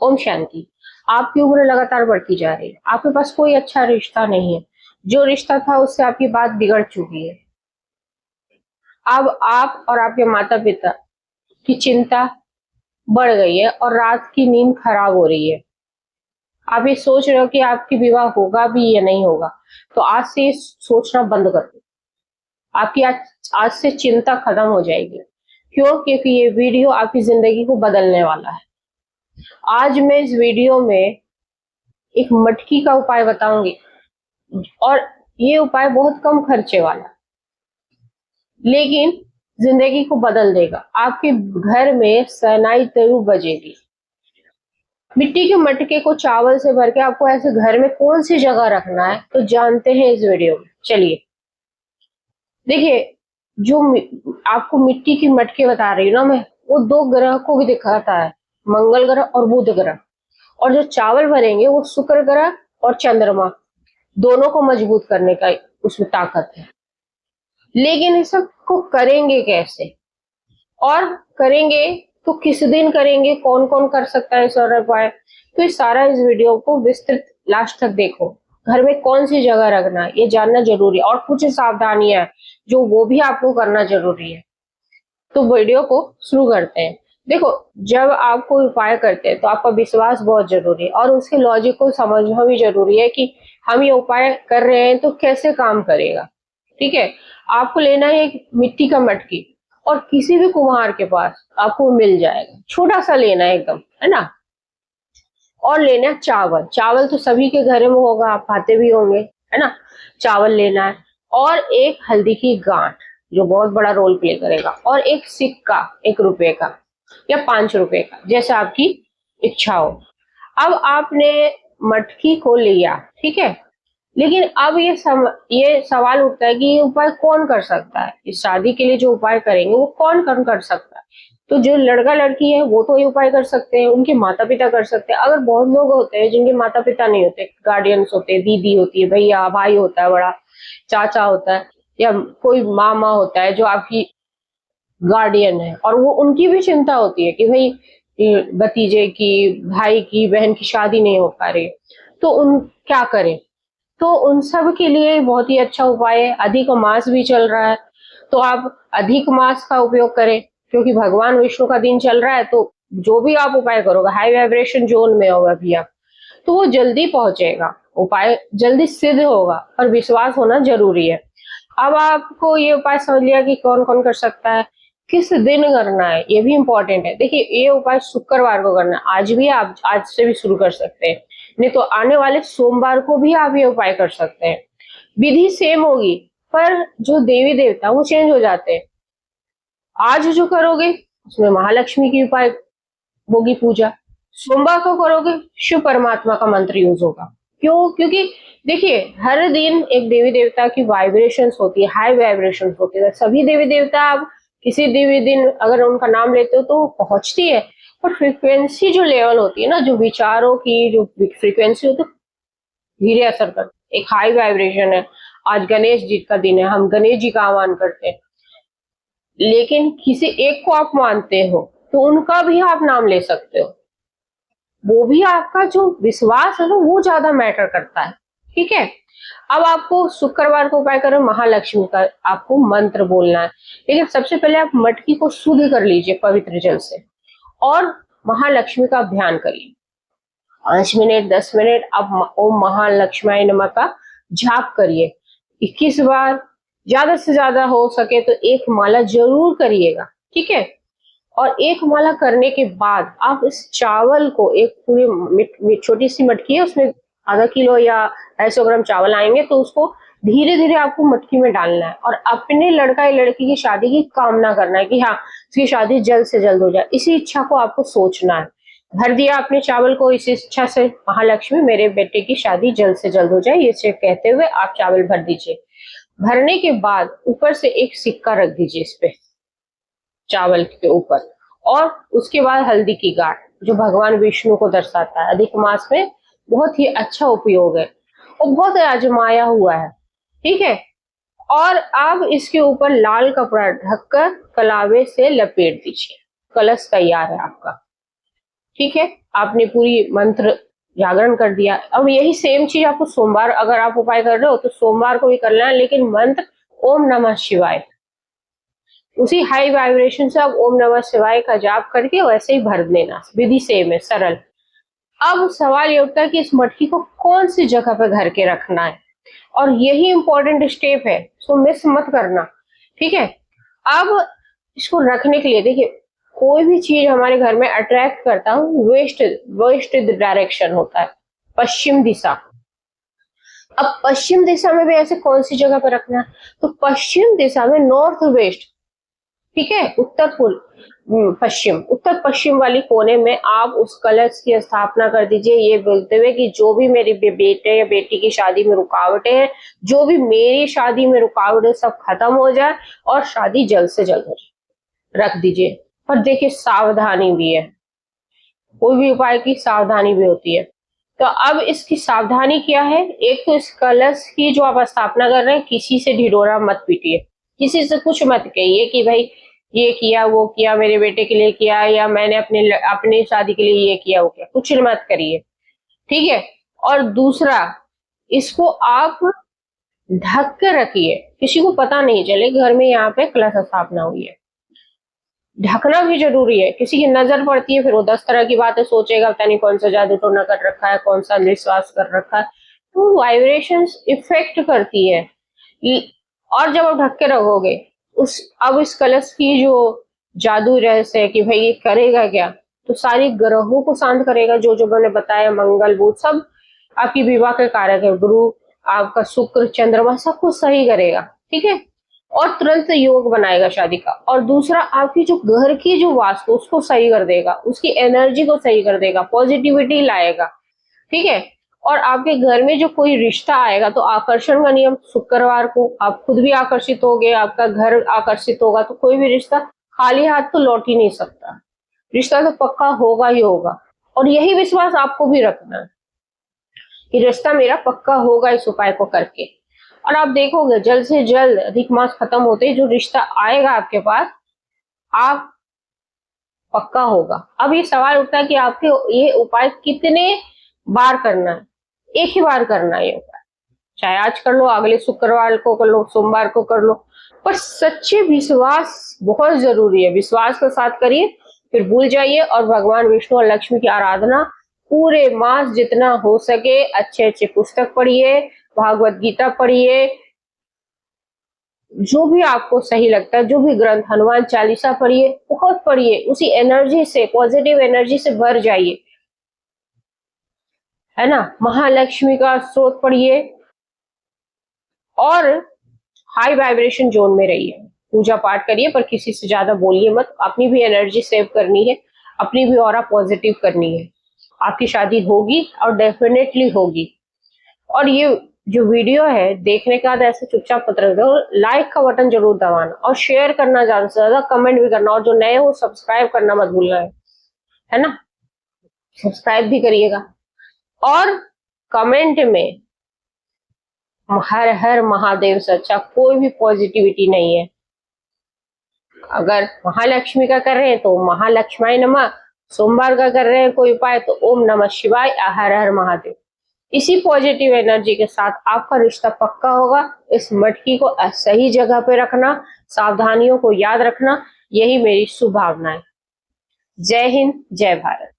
ओम शांति। आपकी उम्र लगातार बढ़ती जा रही है, आपके पास कोई अच्छा रिश्ता नहीं है, जो रिश्ता था उससे आपकी बात बिगड़ चुकी है। अब आप और आपके माता पिता की चिंता बढ़ गई है और रात की नींद खराब हो रही है। आप ये सोच रहे हो कि आपकी विवाह होगा भी या नहीं होगा, तो आज से ये सोचना बंद कर दो। आपकी आज से चिंता खत्म हो जाएगी। क्यों? क्योंकि ये वीडियो आपकी जिंदगी को बदलने वाला है। आज मैं इस वीडियो में एक मटकी का उपाय बताऊंगी, और ये उपाय बहुत कम खर्चे वाला, लेकिन जिंदगी को बदल देगा। आपके घर में शहनाई जरूर बजेगी। मिट्टी के मटके को चावल से भर के आपको ऐसे घर में कौन सी जगह रखना है, तो जानते हैं इस वीडियो में। चलिए देखिए, जो आपको मिट्टी की मटके बता रही हूँ ना मैं, वो दो ग्रह को भी दिखाता है, मंगल ग्रह और बुध ग्रह। और जो चावल भरेंगे वो शुक्र ग्रह और चंद्रमा, दोनों को मजबूत करने का उसमें ताकत है। लेकिन इस सब को करेंगे कैसे, और करेंगे तो किस दिन करेंगे, कौन कौन कर सकता है सारा उपाय, तो ये सारा इस वीडियो को विस्तृत लास्ट तक देखो। घर में कौन सी जगह रखना है ये जानना जरूरी है, और कुछ सावधानियां हैं जो वो भी आपको करना जरूरी है। तो वीडियो को शुरू करते हैं। देखो, जब आप कोई उपाय करते हैं तो आपका विश्वास बहुत जरूरी है, और उसके लॉजिक को समझना भी जरूरी है कि हम ये उपाय कर रहे हैं तो कैसे काम करेगा। ठीक है, आपको लेना है एक मिट्टी का मटकी, और किसी भी कुम्हार के पास आपको मिल जाएगा, छोटा सा लेना है एकदम, है ना। और लेना है चावल। चावल तो सभी के घर में होगा, आप खाते भी होंगे, है ना। चावल लेना है, और एक हल्दी की गांठ जो बहुत बड़ा रोल प्ले करेगा, और एक सिक्का, 1 रुपए का या 5 रुपए का, जैसा आपकी इच्छा हो। अब आपने मटकी को लिया, ठीक है, लेकिन अब ये सवाल उठता है कि ये उपाय कौन कर सकता है। इस शादी के लिए जो उपाय करेंगे वो कौन कर सकता है। तो जो लड़का लड़की है वो तो ये उपाय कर सकते हैं, उनके माता पिता कर सकते हैं। अगर बहुत लोग होते हैं जिनके माता पिता नहीं होते, गार्डियंस होते हैं, दीदी होती है, भैया भाई होता है बड़ा, चाचा होता है, या कोई मामा होता है जो आपकी गार्डियन है, और वो उनकी भी चिंता होती है कि भाई भतीजे की, भाई की, बहन की शादी नहीं हो पा रही, तो उन क्या करें। तो उन सब के लिए बहुत ही अच्छा उपाय है। अधिक मास भी चल रहा है, तो आप अधिक मास का उपयोग करें, क्योंकि भगवान विष्णु का दिन चल रहा है। तो जो भी आप उपाय करोगे, हाई वाइब्रेशन जोन में होगा भी आप, तो वो जल्दी पहुंचेगा, उपाय जल्दी सिद्ध होगा, और विश्वास होना जरूरी है। अब आपको ये उपाय समझ लिया कि कौन कौन कर सकता है, किस दिन करना है, ये भी इंपॉर्टेंट है। देखिए, ये उपाय शुक्रवार को करना है। आज भी आप आज से भी शुरू कर सकते हैं, नहीं तो आने वाले सोमवार को भी आप ये उपाय कर सकते हैं। विधि सेम होगी, पर जो देवी देवता वो चेंज हो जाते हैं। आज जो करोगे उसमें महालक्ष्मी की उपाय होगी पूजा, सोमवार को करोगे शिव परमात्मा का मंत्र यूज होगा। क्यों? क्योंकि देखिए, हर दिन एक देवी देवता की वाइब्रेशंस होती है, हाई वाइब्रेशंस होती है। सभी देवी देवता, आप किसी देवी दिन अगर उनका नाम लेते हो तो वो पहुंचती है, पर फ्रीक्वेंसी जो लेवल होती है ना, जो विचारों की जो फ्रीक्वेंसी होती है, धीरे असर करती है। एक हाई वाइब्रेशन है। आज गणेश जी का दिन है, हम गणेश जी का आह्वान करते हैं, लेकिन किसी एक को आप मानते हो तो उनका भी आप नाम ले सकते हो। वो भी आपका जो विश्वास है ना, वो ज्यादा मैटर करता है। ठीक है, अब आपको शुक्रवार को उपाय करें, महालक्ष्मी का आपको मंत्र बोलना है। लेकिन सबसे पहले आप मटकी को शुद्ध कर लीजिए पवित्र जल से, और महालक्ष्मी का ध्यान करिए। 5 मिनट 10 मिनट आप ओम महालक्ष्मी नमः का जाप करिए 21 बार। ज्यादा से ज्यादा हो सके तो एक माला जरूर करिएगा। ठीक है, और एक माला करने के बाद आप इस चावल को, एक पूरी छोटी सी मटकी है, उसमें आधा किलो या 250 ग्राम चावल आएंगे, तो उसको धीरे धीरे आपको मटकी में डालना है, और अपने लड़का या लड़की की शादी की कामना करना है कि हाँ, उसकी शादी जल्द से जल्द हो जाए। इसी इच्छा को आपको सोचना है। भर दिया अपने चावल को इस इच्छा से, महालक्ष्मी मेरे बेटे की शादी जल्द से जल्द हो जाए, ये कहते हुए आप चावल भर दीजिए। भरने के बाद ऊपर से एक सिक्का रख दीजिए इस पे, चावल के ऊपर, और उसके बाद हल्दी की गांठ, जो भगवान विष्णु को दर्शाता है। अधिक मास में बहुत ही अच्छा उपयोग है, और बहुत आजमाया हुआ है। ठीक है, और अब इसके ऊपर लाल कपड़ा ढककर कलावे से लपेट दीजिए। कलश तैयार है आपका। ठीक है, आपने पूरी मंत्र जागरण कर दिया। अब यही सेम चीज आपको सोमवार, अगर आप उपाय कर रहे हो तो सोमवार को भी करना है, लेकिन मंत्र ओम नमः शिवाय, उसी हाई वाइब्रेशन से आप ओम नमः शिवाय का जाप करके वैसे ही भर देना। विधि सेम है, सरल। अब सवाल ये उठता है कि इस मटकी को कौन सी जगह पे घर के रखना है, और यही इंपॉर्टेंट स्टेप है, सो मिस मत करना। ठीक है, अब इसको रखने के लिए देखिए, कोई भी चीज हमारे घर में अट्रैक्ट करता है वेस्ट वेस्ट डायरेक्शन होता है, पश्चिम दिशा। अब पश्चिम दिशा में भी ऐसे कौन सी जगह पर रखना है, तो पश्चिम दिशा में नॉर्थ वेस्ट, ठीक है, पश्चिम, उत्तर पश्चिम वाली कोने में आप उस कलश की स्थापना कर दीजिए, ये बोलते हुए कि जो भी मेरे बेटे या बेटी की शादी में रुकावटें हैं, जो भी मेरी शादी में रुकावटें, सब खत्म हो जाए और शादी जल्द से जल्द हो जाए। रख दीजिए। पर देखिए सावधानी भी है, कोई भी उपाय की सावधानी भी होती है। तो अब इसकी सावधानी क्या है, एक तो इस कलश की जो आप स्थापना कर रहे हैं, किसी से ढिढोरा मत पीटिए, किसी से कुछ मत कहिए कि भाई ये किया वो किया, मेरे बेटे के लिए किया, या मैंने अपनी शादी के लिए ये किया वो किया, कुछ मत करिए। ठीक है, और दूसरा, इसको आप ढक कर रखिए, किसी को पता नहीं चले घर में यहाँ पे कलश स्थापना हुई है। ढकना भी जरूरी है, किसी की नजर पड़ती है फिर वो 10 तरह की बातें सोचेगा, पता नहीं कौन सा जादू टोना कर रखा है, कौन सा अंधविश्वास कर रखा है, तो वाइब्रेशंस इफेक्ट करती है। और जब आप ढक के रखोगे, अब इस कलश की जो जादू रहस्य है कि भाई ये करेगा क्या, तो सारी ग्रहों को शांत करेगा, जो जो मैंने बताया, मंगल बुध सब आपकी विवाह के कारक है, गुरु आपका शुक्र चंद्रमा सब कुछ सही करेगा। ठीक है, और तुरंत योग बनाएगा शादी का। और दूसरा, आपकी जो घर की जो वास्तु उसको सही कर देगा, उसकी एनर्जी को सही कर देगा, पॉजिटिविटी लाएगा। ठीक है, और आपके घर में जो कोई रिश्ता आएगा, तो आकर्षण का नियम, शुक्रवार को आप खुद भी आकर्षित होगे, आपका घर आकर्षित होगा, तो कोई भी रिश्ता खाली हाथ तो लौट ही नहीं सकता, रिश्ता तो पक्का होगा ही होगा। और यही विश्वास आपको भी रखना है कि रिश्ता मेरा पक्का होगा इस उपाय को करके। और आप देखोगे जल्द से जल्द अधिक मास खत्म होते जो रिश्ता आएगा आपके पास, आप पक्का होगा। अब ये सवाल उठता है कि आपके ये उपाय कितने बार करना है, एक ही बार करना है ये उपाय, चाहे आज कर लो, अगले शुक्रवार को कर लो, सोमवार को कर लो, पर सच्चे विश्वास बहुत जरूरी है, विश्वास के साथ करिए, फिर भूल जाइए। और भगवान विष्णु और लक्ष्मी की आराधना पूरे मास जितना हो सके, अच्छे अच्छे पुस्तक पढ़िए, भागवत गीता पढ़िए, जो भी आपको सही लगता है, जो भी ग्रंथ, हनुमान चालीसा पढ़िए, बहुत पढ़िए, उसी एनर्जी से, पॉजिटिव एनर्जी से भर जाइए, है ना। महालक्ष्मी का स्त्रोत पढ़िए और हाई वाइब्रेशन जोन में रहिए, पूजा पाठ करिए, पर किसी से ज्यादा बोलिए मत, अपनी भी एनर्जी सेव करनी है, अपनी भी ऑरा पॉजिटिव करनी है। आपकी शादी होगी और डेफिनेटली होगी। और ये जो वीडियो है देखने के बाद ऐसे चुपचाप मत रह दो, लाइक का बटन जरूर दबाना और शेयर करना, ज्यादा से ज्यादा कमेंट भी करना, और जो नए हो सब्सक्राइब करना मत भूलना है ना, सब्सक्राइब भी करिएगा। और कमेंट में हर हर महादेव से अच्छा कोई भी पॉजिटिविटी नहीं है। अगर महालक्ष्मी का कर रहे हैं तो महालक्ष्मी नमः, सोमवार का कर रहे हैं कोई उपाय तो ओम नमः शिवाय, हर हर महादेव। इसी पॉजिटिव एनर्जी के साथ आपका रिश्ता पक्का होगा। इस मटकी को सही जगह पे रखना, सावधानियों को याद रखना, यही मेरी शुभ भावना है। जय हिंद, जय भारत।